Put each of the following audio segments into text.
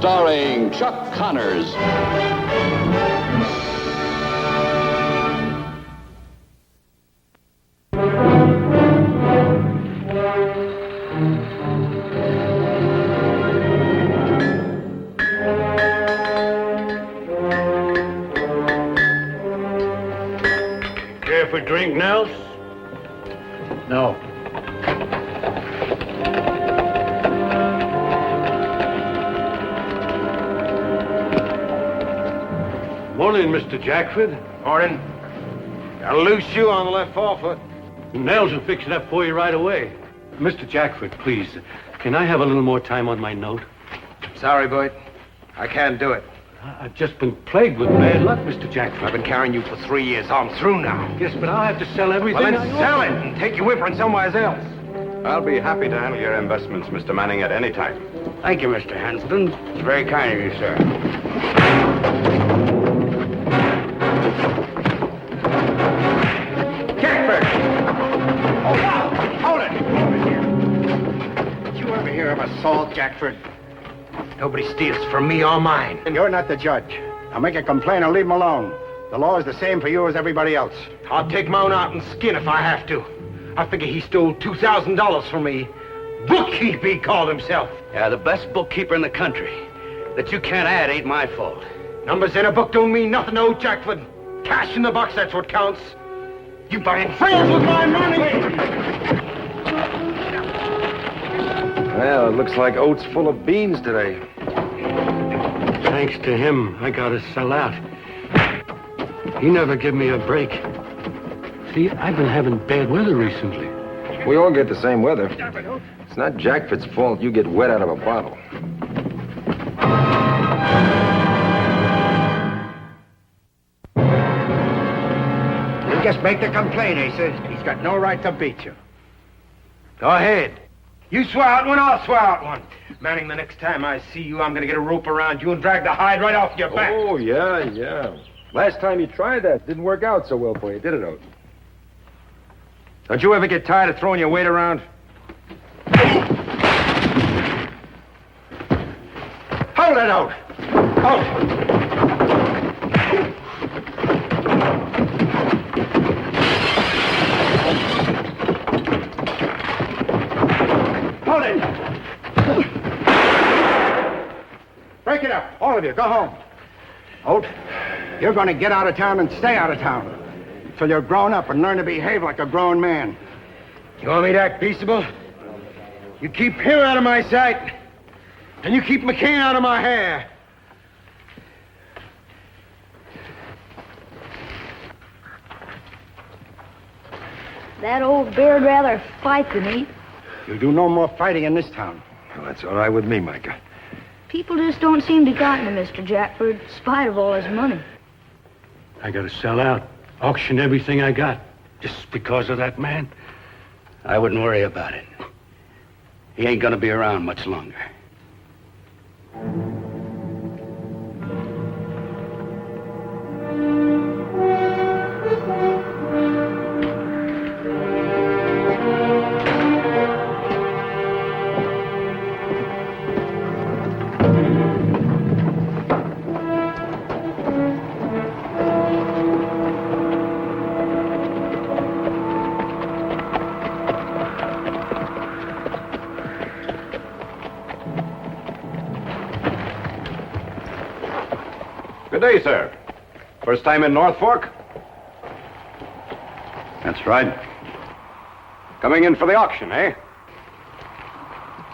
starring Chuck Connors. Care for a drink, Nels? No. Morning, Mr. Jackford. Morning. Got a loose shoe on the left forefoot. Nels will fix it up for you right away. Mr. Jackford, please, can I have a little more time on my note? Sorry, Boyd. I can't do it. I've just been plagued with bad luck, Mr. Jackford. I've been carrying you for 3 years. I'm through now. Yes, but I'll have to sell everything. Well, then I own. sell it and take your whipper somewhere else. I'll be happy to handle your investments, Mr. Manning, at any time. Thank you, Mr. Hanston. It's very kind of you, sir. Jackford! Oh, wow! Hold it! Over here. Did you ever hear of assault, Jackford? Nobody steals from me or mine. And you're not the judge. I'll make a complaint and leave him alone. The law is the same for you as everybody else. I'll take my own out and skin if I have to. I figure he stole $2,000 from me. Bookkeeper, he called himself. Yeah, the best bookkeeper in the country. That you can't add ain't my fault. Numbers in a book don't mean nothing to old Jackford. Cash in the box, that's what counts. You buying friends with my money! Well, it looks like oats full of beans today. Thanks to him, I gotta sell out. He never give me a break. See, I've been having bad weather recently. We all get the same weather. It's not Jackford's fault you get wet out of a bottle. You just make the complaint, Asa. He's got no right to beat you. Go ahead. You swear out one, I'll swear out one. Manning, the next time I see you, I'm gonna get a rope around you and drag the hide right off your back. Oh, yeah. Last time you tried that, didn't work out so well for you, did it, Oat? Don't you ever get tired of throwing your weight around? Hold it out! Hold! Hold it! Break it up, all of you. Go home. Oat, you're going to get out of town and stay out of town until you're grown up and learn to behave like a grown man. You want me to act peaceable? You keep him out of my sight, and you keep McCain out of my hair. That old bear'd rather fight than eat. You'll do no more fighting in this town. Well, that's all right with me, Micah. People just don't seem to gotten him, Mr. Jackford, in spite of all his money. I gotta sell out, auction everything I got, just because of that man. I wouldn't worry about it. He ain't gonna be around much longer. Good day, sir. First time in North Fork? That's right. Coming in for the auction, eh?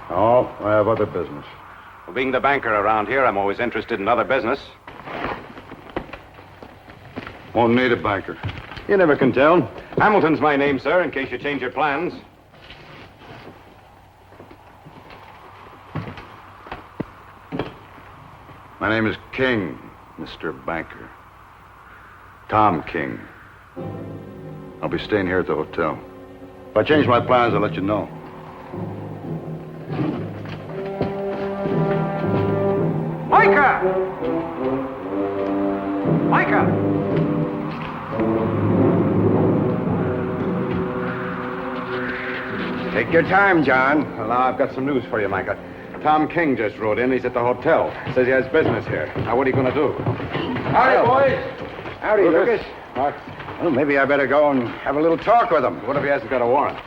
Oh, I have other business. Well, being the banker around here, I'm always interested in other business. Won't need a banker. You never can tell. Hamilton's my name, sir, in case you change your plans. My name is King, Mr. Banker. Tom King. I'll be staying here at the hotel. If I change my plans, I'll let you know. Micah! Micah! Take your time, John. Well, now, I've got some news for you, Micah. Tom King just rode in. He's at the hotel. Says he has business here. Now, what are you going to do? Howdy, boys. Howdy, Lucas. Mark. Well, maybe I better go and have a little talk with him. What if he hasn't got a warrant?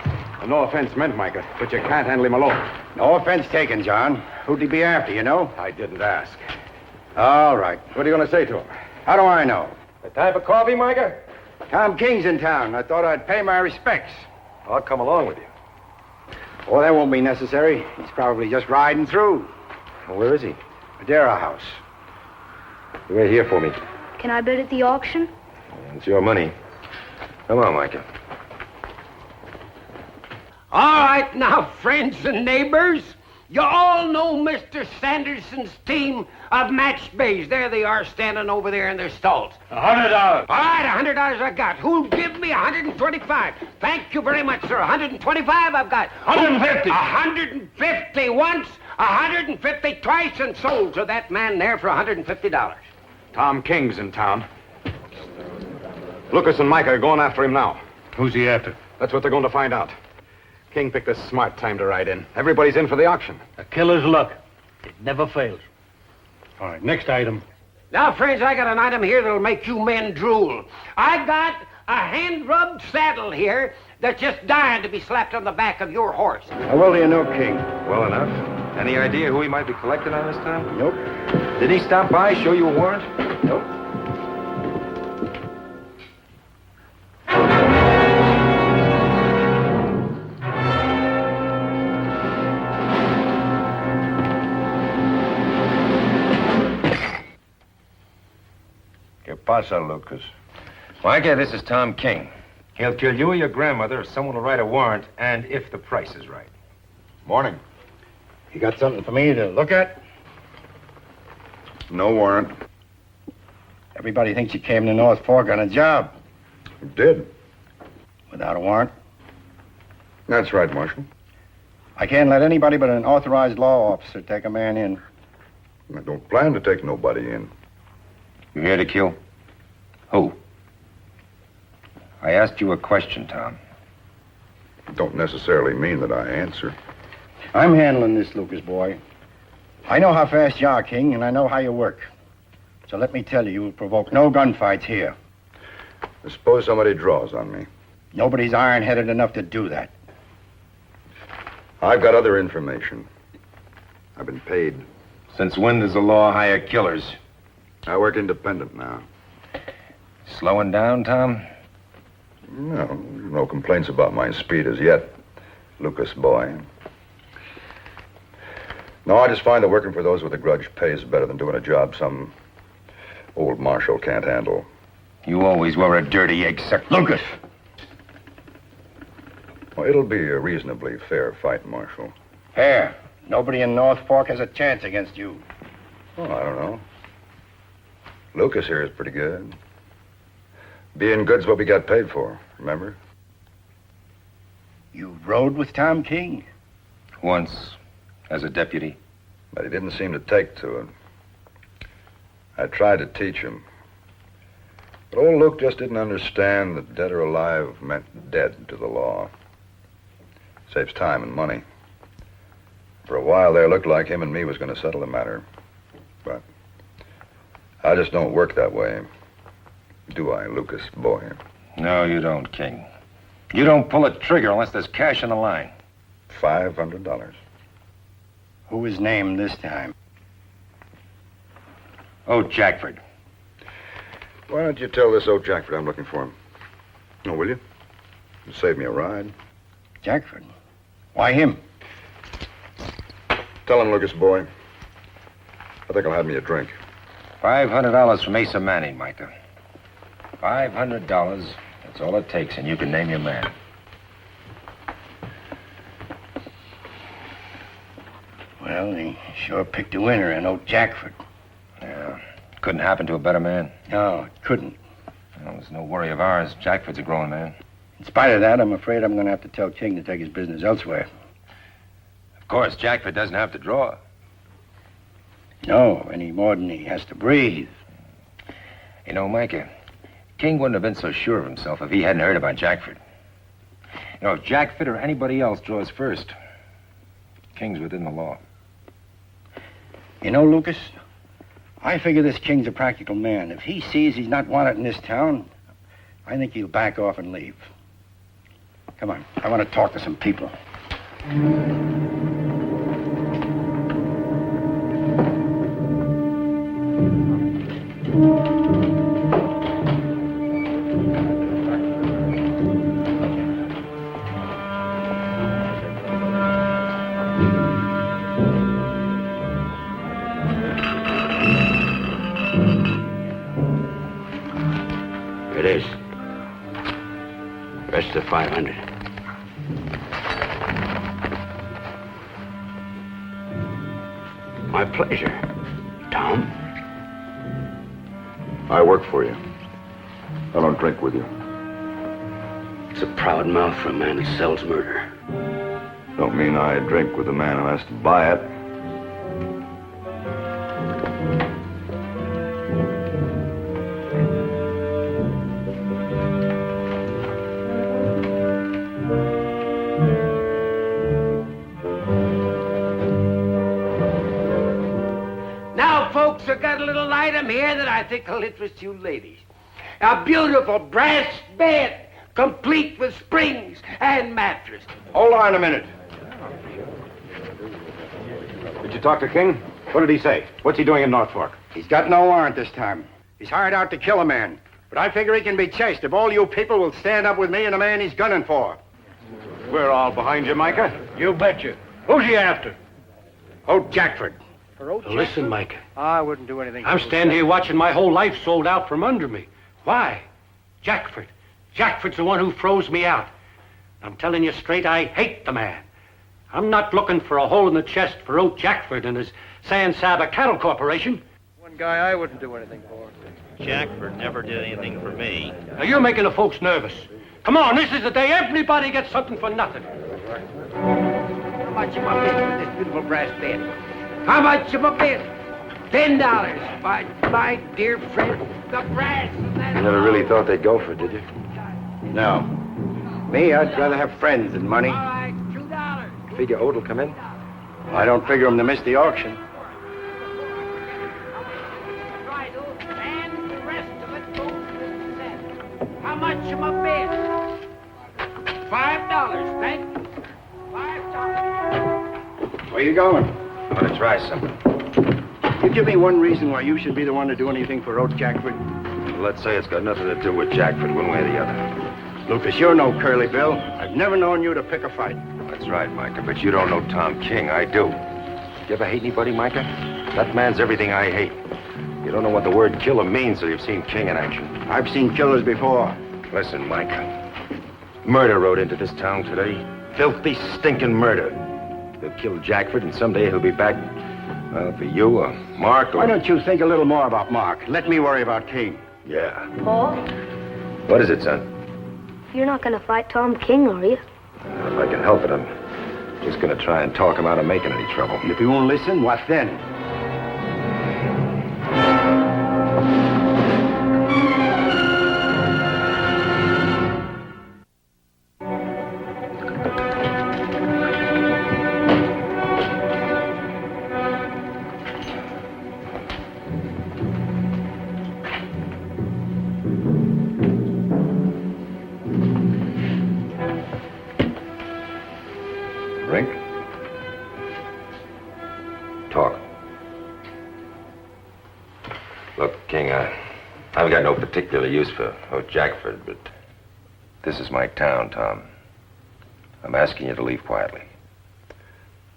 And no offense meant, Micah, but you can't handle him alone. No offense taken, John. Who'd he be after, you know? I didn't ask. All right. What are you going to say to him? How do I know? A type of coffee, Micah? Tom King's in town. I thought I'd pay my respects. I'll come along with you. Oh, that won't be necessary. He's probably just riding through. Well, where is he? Madera House. You wait here for me. Can I bid at the auction? It's your money. Come on, Micah. All right, now, friends and neighbors, you all know Mr. Sanderson's team of match bays. There they are, standing over there in their stalls. $100. All right, $100 I got. Who'll give me 125? Thank you very much, sir. 125 I've got. 150. 150 once, 150 twice, and sold to that man there for $150. Tom King's in town. Lucas and Micah are going after him now. Who's he after? That's what they're going to find out. King picked a smart time to ride in. Everybody's in for the auction. A killer's luck. It never fails. All right, next item. Now, friends, I got an item here that'll make you men drool. I got a hand-rubbed saddle here that's just dying to be slapped on the back of your horse. How well do you know King? Well enough. Any idea who he might be collecting on this time? Nope. Did he stop by, show you a warrant? Nope. ¿Qué pasa, Lucas? Micah, this is Tom King. He'll kill you or your grandmother if someone will write a warrant, and if the price is right. Morning. You got something for me to look at? No warrant. Everybody thinks you came to North Fork on a job. Did. Without a warrant? That's right, Marshal. I can't let anybody but an authorized law officer take a man in. I don't plan to take nobody in. You here to kill? Who? I asked you a question, Tom. Don't necessarily mean that I answer. I'm handling this, Lucas boy. I know how fast you are, King, and I know how you work. So let me tell you, you'll provoke no gunfights here. I suppose somebody draws on me. Nobody's iron-headed enough to do that. I've got other information. I've been paid. Since when does the law hire killers? I work independent now. Slowing down, Tom? No complaints about my speed as yet, Lucas boy. No, I just find that working for those with a grudge pays better than doing a job some old marshal can't handle. You always were a dirty egg sucker. Lucas! Well, it'll be a reasonably fair fight, Marshal. Fair. Nobody in North Fork has a chance against you. Oh, I don't know. Lucas here is pretty good. Being good's what we got paid for, remember? You rode with Tom King? Once, as a deputy. But he didn't seem to take to it. I tried to teach him. But old Luke just didn't understand that dead or alive meant dead to the law. Saves time and money. For a while there, it looked like him and me was going to settle the matter. But I just don't work that way. Do I, Lucas boy? No, you don't, King. You don't pull a trigger unless there's cash on the line. $500. Who is named this time? Oh, Jackford. Why don't you tell this old Jackford I'm looking for him? Oh, will you? It'll save me a ride. Jackford. Why him? Tell him, Lucas boy. I think I'll have me a drink. $500 from Asa Manning, Micah. $500. That's all it takes, and you can name your man. Well, he sure picked a winner in old Jackford. Yeah. Couldn't happen to a better man. No, it couldn't. Well, there's no worry of ours. Jackford's a grown man. In spite of that, I'm afraid I'm going to have to tell King to take his business elsewhere. Of course, Jackford doesn't have to draw. No, any more than he has to breathe. You know, Micah, King wouldn't have been so sure of himself if he hadn't heard about Jackford. You know, if Jackford or anybody else draws first, King's within the law. You know, Lucas, I figure this King's a practical man. If he sees he's not wanted in this town, I think he'll back off and leave. Come on, I want to talk to some people. It is. Rest of 500. My pleasure, Tom. I work for you. I don't drink with you. It's a proud mouth for a man who sells murder. Don't mean I drink with the man who has to buy it. Now, folks, I've got a little item here that I think will interest you ladies. A beautiful brass bed, complete with springs and mattress. Hold on a minute. Did you talk to King? What did he say? What's he doing in North Fork? He's got no warrant this time. He's hired out to kill a man. But I figure he can be chased if all you people will stand up with me and the man he's gunning for. We're all behind you, Micah. You betcha. Who's he after? Old Jackford. Listen, Mike. I wouldn't do anything. I'm standing here watching my whole life sold out from under me. Why? Jackford. Jackford's the one who froze me out. I'm telling you straight, I hate the man. I'm not looking for a hole in the chest for Old Jackford and his San Saba Cattle Corporation. One guy I wouldn't do anything for. Jackford never did anything for me. Now, you're making the folks nervous. Come on, this is the day everybody gets something for nothing. How much am I bidding for this beautiful brass bed? How much am I bidding? $10. My dear friend, the brass. You never really thought they'd go for it, did you? No. Me, I'd rather have friends than money. All right, $2. Figure Ode'll come in? I don't figure him to miss the auction. Right, and the rest of it goes with that. How much am I bidding? $5, thank you. $5. Where you going? I'm gonna try something. You give me one reason why you should be the one to do anything for Old Jackford. Let's say it's got nothing to do with Jackford one way or the other. Lucas, you're no Curly Bill. I've never known you to pick a fight. That's right, Micah, but you don't know Tom King. I do. You ever hate anybody, Micah? That man's everything I hate. You don't know what the word killer means till you've seen King in action. I've seen killers before. Listen, Micah. Murder rode into this town today. Filthy, stinking murder. He'll kill Jackford, and someday he'll be back, well, for you or Mark or... Why don't you think a little more about Mark? Let me worry about King. Yeah. Paul, What is it, son? you're not gonna fight Tom King, are you? If I can help it, I'm just gonna try and talk him out of making any trouble. And if he won't listen, what then? Drink? Talk. Look, King, I've got no particular use for Jackford, but this is my town, Tom. I'm asking you to leave quietly.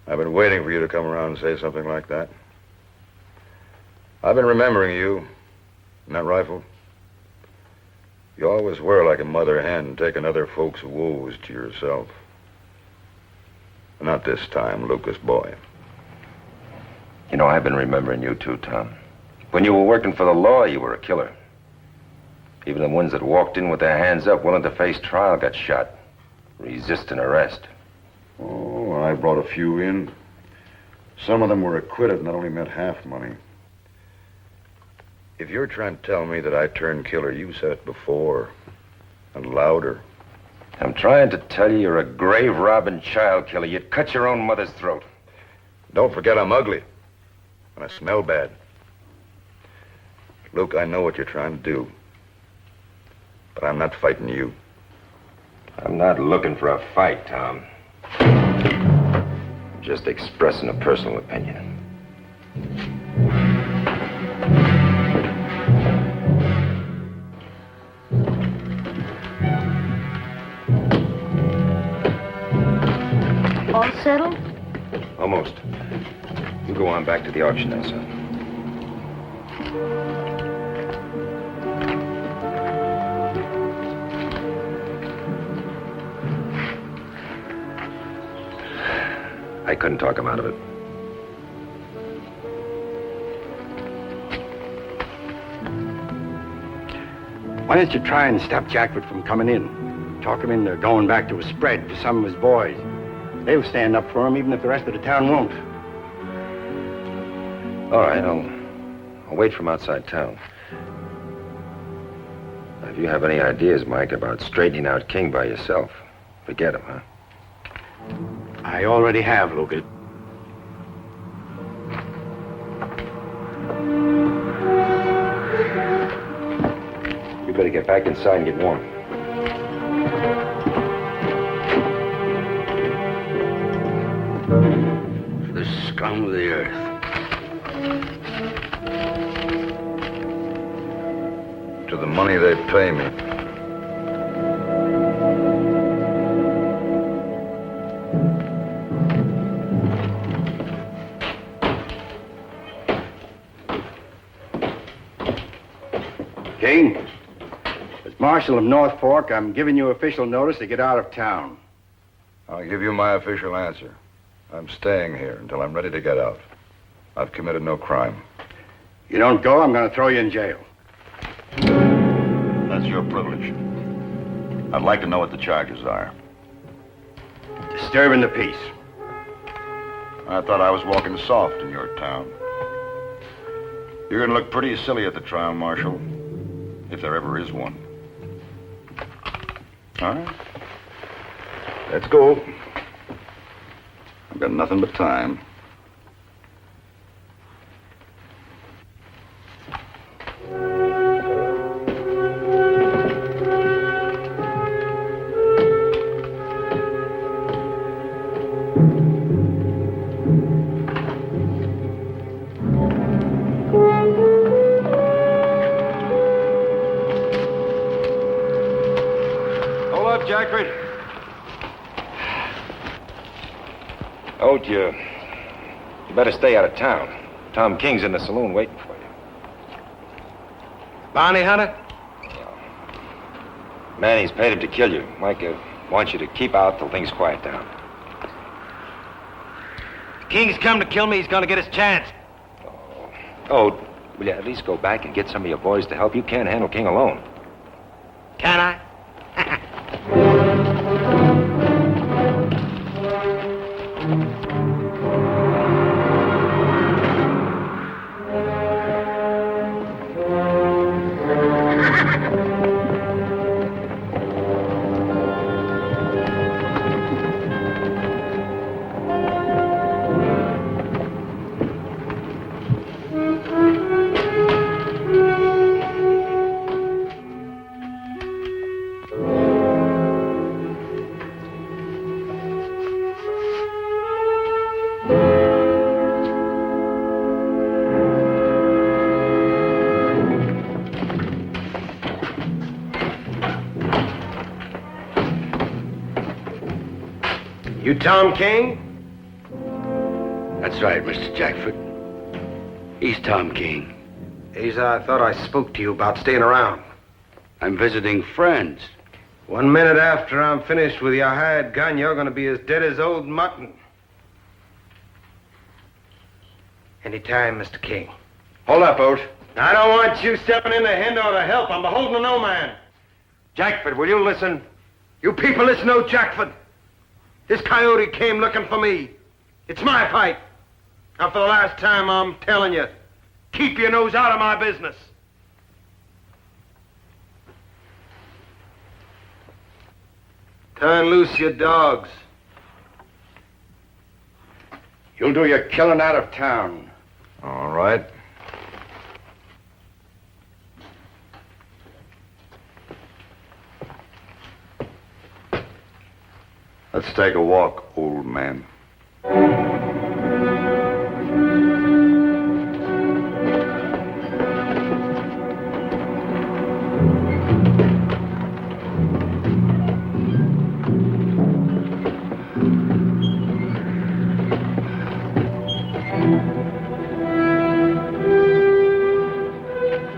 I've been waiting for you to come around and say something like that. I've been remembering you and that rifle. You always were like a mother hen, taking other folks' woes to yourself. Not this time, Lucas boy. You know, I've been remembering you too, Tom. When you were working for the law, you were a killer. Even the ones that walked in with their hands up, willing to face trial, got shot. Resisting arrest. Oh, I brought a few in. Some of them were acquitted, and that only meant half money. If you're trying to tell me that I turned killer, you said it before, and louder. I'm trying to tell you you're a grave-robbing child killer. You'd cut your own mother's throat. Don't forget I'm ugly. and I smell bad. Luke, I know what you're trying to do, but I'm not fighting you. I'm not looking for a fight, Tom. I'm just expressing a personal opinion. All settled? Almost. You go on back to the auction now, son. I couldn't talk him out of it. Why don't you try and stop Jackford from coming in? Talk him into going back to a spread to some of his boys. They'll stand up for him even if the rest of the town won't. All right, I'll wait from outside town. Now, if you have any ideas, Mike, about straightening out King by yourself, forget him, huh? I already have, Lucas. You better get back inside and get warm. The scum of the earth. To the money they pay me. King, as Marshal of North Fork, I'm giving you official notice to get out of town. I'll give you my official answer. I'm staying here until I'm ready to get out. I've committed no crime. You don't go, I'm going to throw you in jail. That's your privilege. I'd like to know what the charges are. Disturbing the peace. I thought I was walking soft in your town. You're going to look pretty silly at the trial, Marshal, if there ever is one. All right. Let's go. I've got nothing but time. Hold up, Jackford. Oh, you better stay out of town. Tom King's in the saloon waiting for you. Bounty hunter? Manny's paid him to kill you. Mike wants you to keep out till things quiet down. The King's come to kill me. He's gonna get his chance. Oh, will you at least go back and get some of your boys to help? You can't handle King alone. Can I? You Tom King? That's right, Mr. Jackford. He's Tom King. I thought I spoke to you about staying around. I'm visiting friends. 1 minute after I'm finished with your hired gun, you're gonna be as dead as old mutton. Anytime, Mr. King. Hold up, Oat. I don't want you stepping in to hinder or to help. I'm beholden to no man. Jackford, will you listen? You people listen to Jackford. This coyote came looking for me. It's my fight. Now, for the last time, I'm telling you, keep your nose out of my business. Turn loose your dogs. You'll do your killing out of town. All right. Let's take a walk, old man.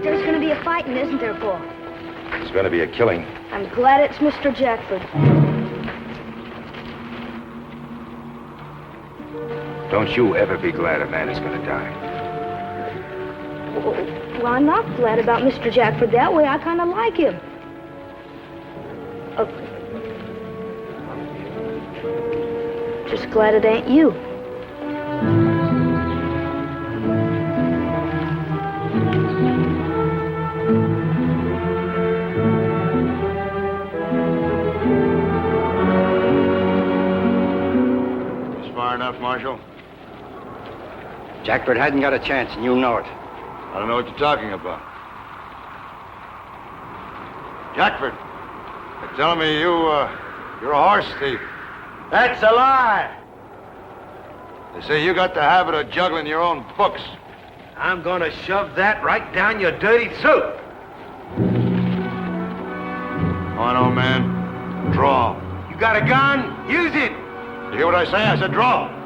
There's going to be a fighting, isn't there, Paul? It's going to be a killing. I'm glad it's Mr. Jackford. Don't you ever be glad a man is going to die. Well, I'm not glad about Mr. Jackford that way. I kind of like him. Just glad it ain't you. Is far enough, Marshal? Jackford hasn't got a chance, and you know it. I don't know what you're talking about. Jackford, they're telling me you're a horse thief. That's a lie. They say you got the habit of juggling your own books. I'm gonna shove that right down your dirty throat. Come on, old man. Draw. You got a gun? Use it. You hear what I say? I said draw.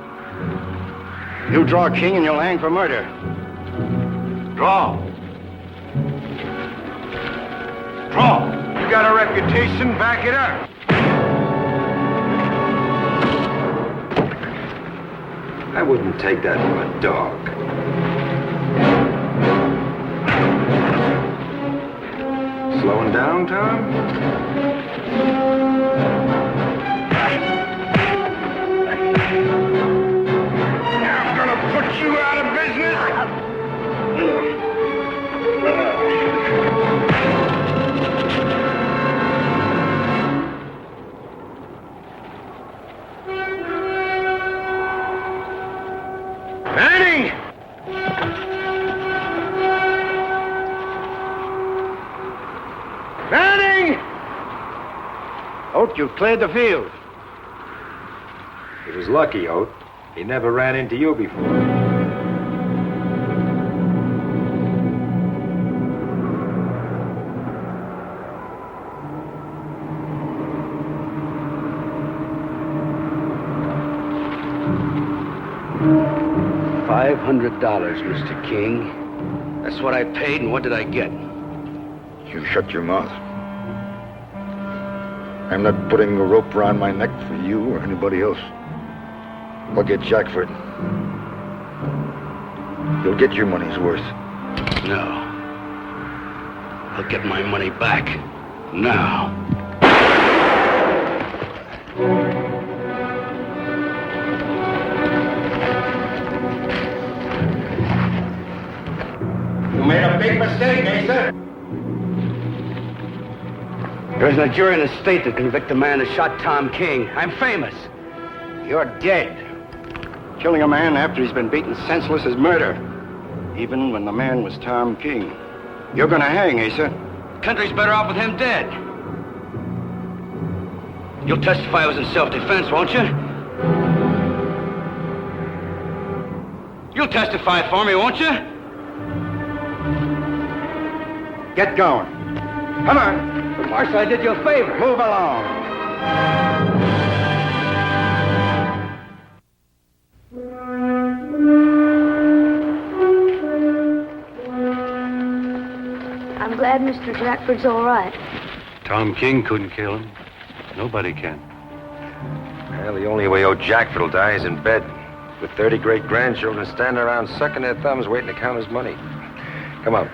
You draw king and you'll hang for murder. Draw. Draw. You got a reputation, back it up. I wouldn't take that from a dog. Slowing down, Tom? I'm gonna put you out of business. Manning! Manning! Oak, you've cleared the field. He was lucky, Oat. He never ran into you before. $500, Mr. King. That's what I paid, and what did I get? You shut your mouth. I'm not putting a rope around my neck for you or anybody else. I'll get Jackford. You'll get your money's worth. No. I'll get my money back. Now. You made a big mistake, Asa. There isn't a jury in the state that convict the man that shot Tom King. I'm famous. You're dead. Killing a man after he's been beaten senseless is murder. Even when the man was Tom King. You're gonna hang, Asa. The country's better off with him dead. You'll testify I was in self-defense, won't you? You'll testify for me, won't you? Get going. Come on. Marshal, I did you a favor. Move along. I'm glad Mr. Jackford's all right. Tom King couldn't kill him. Nobody can. Well, the only way old Jackford will die is in bed, with 30 great-grandchildren standing around sucking their thumbs waiting to count his money. Come on.